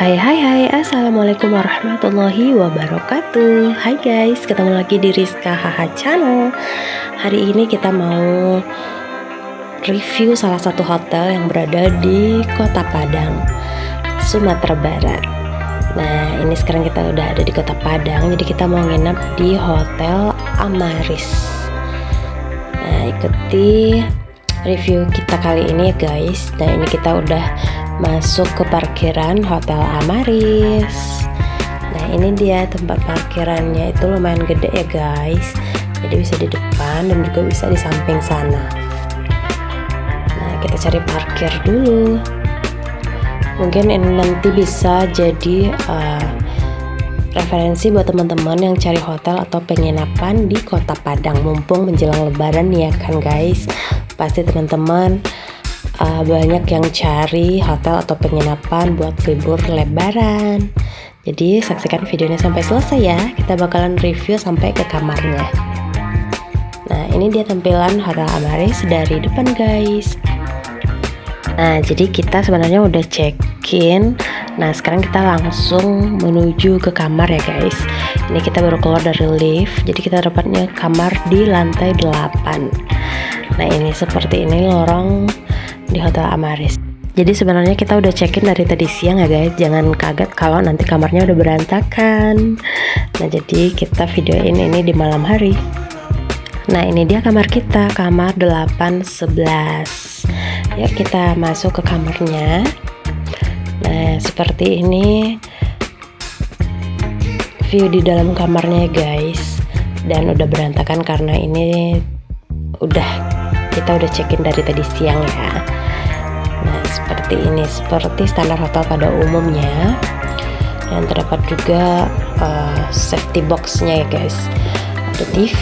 Hai, assalamualaikum warahmatullahi wabarakatuh. Hai guys, ketemu lagi di Rizka Haha Channel. Hari ini kita mau review salah satu hotel yang berada di Kota Padang, Sumatera Barat. Nah, ini sekarang kita udah ada di Kota Padang, jadi kita mau nginep di Hotel Amaris. Nah, ikuti review kita kali ini ya guys. Nah, ini kita udah masuk ke parkiran Hotel Amaris. Nah, ini dia tempat parkirannya, itu lumayan gede ya guys. Jadi bisa di depan dan juga bisa di samping sana. Nah, kita cari parkir dulu. Mungkin ini nanti bisa jadi referensi buat teman-teman yang cari hotel atau penginapan di Kota Padang mumpung menjelang Lebaran ya kan guys. Pasti teman-teman banyak yang cari hotel atau penginapan buat libur Lebaran. Jadi saksikan videonya sampai selesai ya. Kita bakalan review sampai ke kamarnya. Nah, ini dia tampilan Hotel Amaris dari depan guys. Nah, jadi kita sebenarnya udah check-in. Nah, sekarang kita langsung menuju ke kamar ya guys. Ini kita baru keluar dari lift. Jadi kita dapatnya kamar di lantai 8. Nah, ini seperti ini lorong di Hotel Amaris. Jadi sebenarnya kita udah check-in dari tadi siang ya guys. Jangan kaget kalau nanti kamarnya udah berantakan. Nah, jadi kita videoin ini di malam hari. Nah, ini dia kamar kita, kamar 811. Yuk kita masuk ke kamarnya. Nah, seperti ini view di dalam kamarnya guys. Dan udah berantakan karena ini kita udah check-in dari tadi siang ya. Nah, seperti ini, seperti standar hotel pada umumnya. Dan terdapat juga safety box-nya ya guys. Ada TV.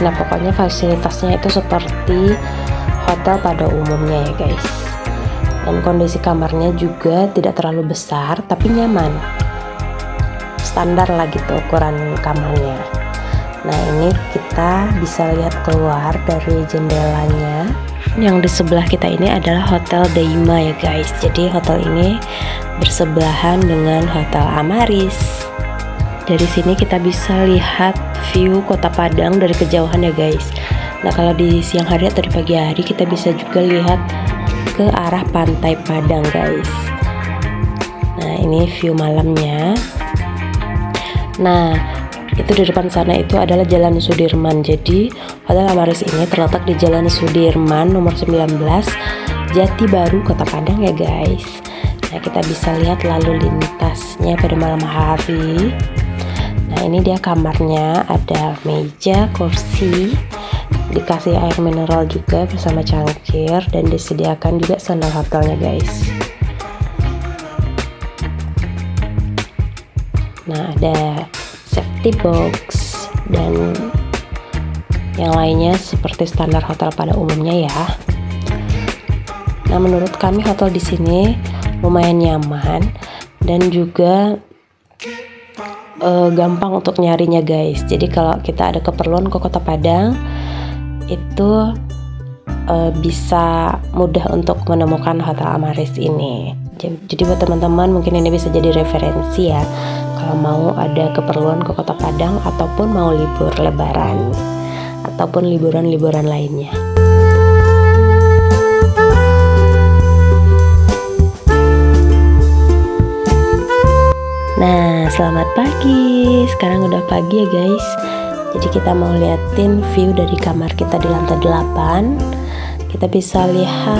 Nah, pokoknya fasilitasnya itu seperti hotel pada umumnya ya guys. Dan kondisi kamarnya juga tidak terlalu besar tapi nyaman. Standar lah gitu ukuran kamarnya. Nah, ini kita bisa lihat keluar dari jendelanya. Yang di sebelah kita ini adalah Hotel Daima ya guys. Jadi hotel ini bersebelahan dengan Hotel Amaris. Dari sini kita bisa lihat view Kota Padang dari kejauhan ya guys. Nah, kalau di siang hari atau di pagi hari kita bisa juga lihat ke arah Pantai Padang guys. Nah, ini view malamnya. Nah, itu di depan sana itu adalah Jalan Sudirman. Jadi Hotel Amaris ini terletak di Jalan Sudirman nomor 19 Jati Baru Kota Padang ya guys. Nah, kita bisa lihat lalu lintasnya pada malam hari. Nah, ini dia kamarnya, ada meja, kursi, dikasih air mineral juga bersama cangkir, dan disediakan juga sandal hotelnya guys. Nah, ada safety box dan yang lainnya seperti standar hotel pada umumnya ya. Nah, menurut kami hotel di sini lumayan nyaman dan juga gampang untuk nyarinya guys. Jadi kalau kita ada keperluan ke Kota Padang itu bisa mudah untuk menemukan Hotel Amaris ini. Jadi buat teman-teman mungkin ini bisa jadi referensi ya kalau mau ada keperluan ke Kota Padang ataupun mau libur Lebaran ataupun liburan-liburan lainnya. Nah, selamat pagi. Sekarang udah pagi ya guys. Jadi kita mau liatin view dari kamar kita di lantai 8. Kita bisa lihat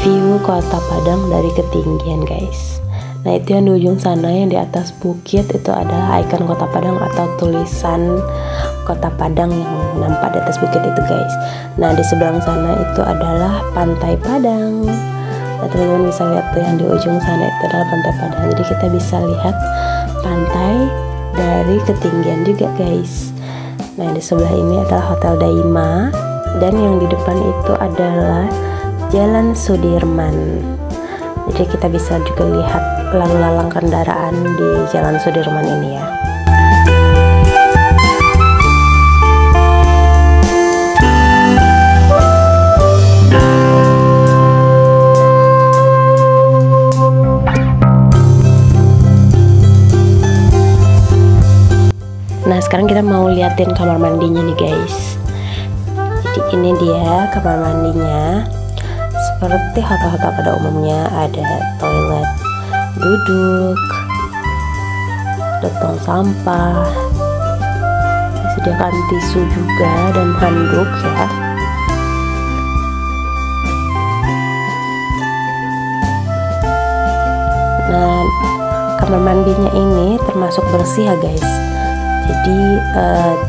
view Kota Padang dari ketinggian guys. Nah, itu yang di ujung sana yang di atas bukit itu ada ikon Kota Padang atau tulisan Kota Padang yang nampak di atas bukit itu guys. Nah, di seberang sana itu adalah Pantai Padang. Nah, teman-teman bisa lihat tuh yang di ujung sana itu adalah Pantai Padang. Jadi kita bisa lihat pantai dari ketinggian juga guys. Nah, di sebelah ini adalah Hotel Daima dan yang di depan itu adalah Jalan Sudirman. Jadi kita bisa juga lihat lalu lalang kendaraan di Jalan Sudirman ini ya. sekarang kita mau liatin kamar mandinya nih guys. Jadi ini dia kamar mandinya. Seperti hotel-hotel pada umumnya, ada toilet duduk, ada tong sampah, disediakan tisu juga dan handuk ya. Nah, kamar mandinya ini termasuk bersih ya guys. Jadi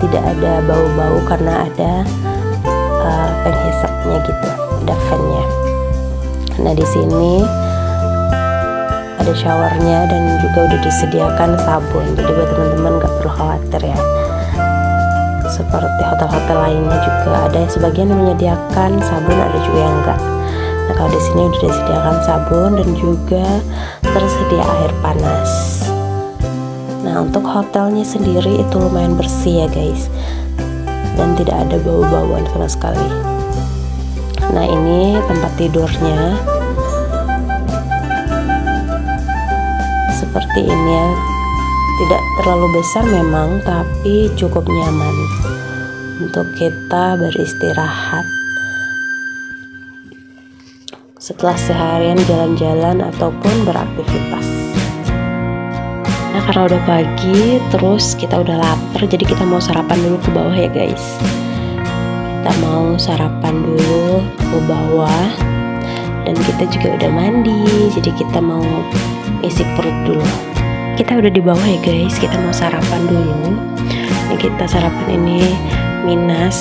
tidak ada bau-bau karena ada penghisapnya gitu, ada fan-nya. Nah di sini ada showernya dan juga udah disediakan sabun. Jadi buat teman-teman nggak perlu khawatir ya. Seperti hotel-hotel lainnya juga ada sebagian yang menyediakan sabun, ada juga yang enggak. Nah kalau di sini udah disediakan sabun dan juga tersedia air panas. Nah untuk hotelnya sendiri itu lumayan bersih ya guys, dan tidak ada bau-bauan sama sekali. Nah ini tempat tidurnya seperti ini ya, tidak terlalu besar memang, tapi cukup nyaman untuk kita beristirahat setelah seharian jalan-jalan ataupun beraktivitas. Nah karena udah pagi, terus kita udah lapar, jadi kita mau sarapan dulu ke bawah ya guys. Kita mau sarapan dulu ke bawah, dan kita juga udah mandi, jadi kita mau isi perut dulu. Kita udah di bawah ya guys, kita mau sarapan dulu. Ini kita sarapan ini minas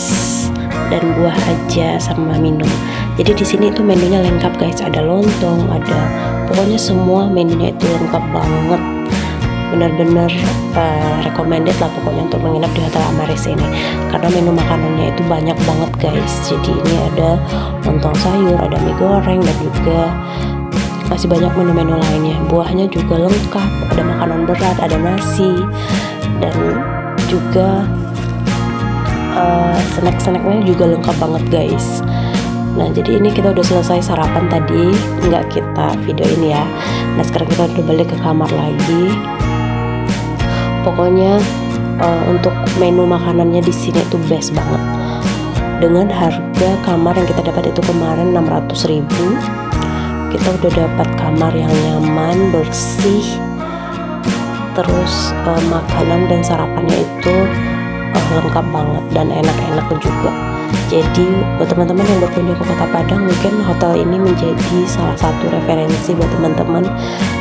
dan buah aja sama minum. Jadi di sini itu menunya lengkap guys, ada lontong, ada pokoknya semua menunya itu lengkap banget. Benar-benar recommended lah pokoknya untuk menginap di Hotel Amaris ini, karena menu makanannya itu banyak banget guys. Jadi ini ada lontong sayur, ada mie goreng, dan juga masih banyak menu-menu lainnya. Buahnya juga lengkap, ada makanan berat, ada nasi, dan juga snack-snacknya juga lengkap banget guys. Nah jadi ini kita udah selesai sarapan tadi, nggak kita videoin ya. Nah sekarang kita udah balik ke kamar lagi. Pokoknya untuk menu makanannya di sini tuh best banget. Dengan harga kamar yang kita dapat itu kemarin 600.000, kita udah dapat kamar yang nyaman, bersih, terus makanan dan sarapannya itu lengkap banget dan enak-enak juga. Jadi buat teman-teman yang berkunjung ke Kota Padang, mungkin hotel ini menjadi salah satu referensi buat teman-teman,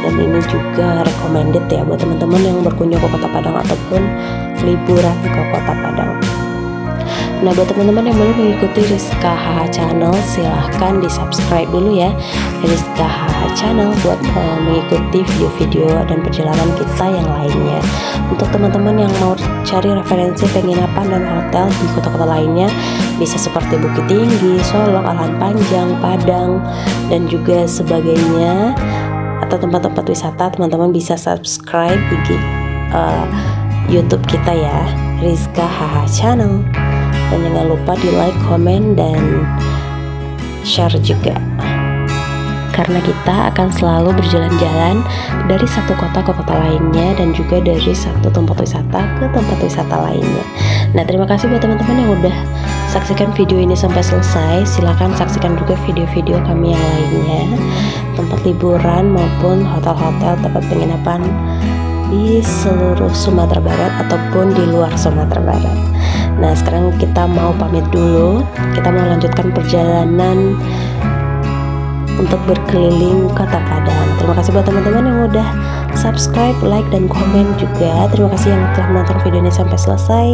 dan ini juga recommended ya buat teman-teman yang berkunjung ke Kota Padang ataupun liburan ke Kota Padang. Nah buat teman-teman yang belum mengikuti Rizka HH Channel, silahkan di subscribe dulu ya Rizka HH Channel buat mengikuti video-video dan perjalanan kita yang lainnya. Untuk teman-teman yang mau cari referensi penginapan dan hotel di kota-kota lainnya, bisa seperti Bukit Tinggi, Solok, Alahan Panjang, Padang, dan juga sebagainya, atau tempat-tempat wisata, teman-teman bisa subscribe di YouTube kita ya, Rizka HH Channel. Dan jangan lupa di like, komen, dan share juga, karena kita akan selalu berjalan-jalan dari satu kota ke kota lainnya, dan juga dari satu tempat wisata ke tempat wisata lainnya. Nah terima kasih buat teman-teman yang udah saksikan video ini sampai selesai. Silahkan saksikan juga video-video kami yang lainnya, tempat liburan maupun hotel-hotel, tempat penginapan di seluruh Sumatera Barat ataupun di luar Sumatera Barat. Nah sekarang kita mau pamit dulu, kita mau lanjutkan perjalanan untuk berkeliling Kota Padang. Terima kasih buat teman-teman yang udah subscribe, like, dan komen juga. Terima kasih yang telah menonton video ini sampai selesai.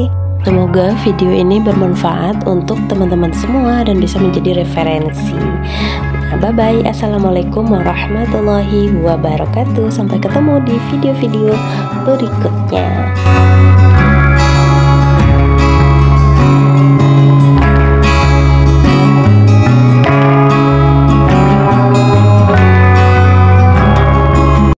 Semoga video ini bermanfaat untuk teman-teman semua dan bisa menjadi referensi. Nah, bye-bye. Assalamualaikum warahmatullahi wabarakatuh. Sampai ketemu di video-video berikutnya.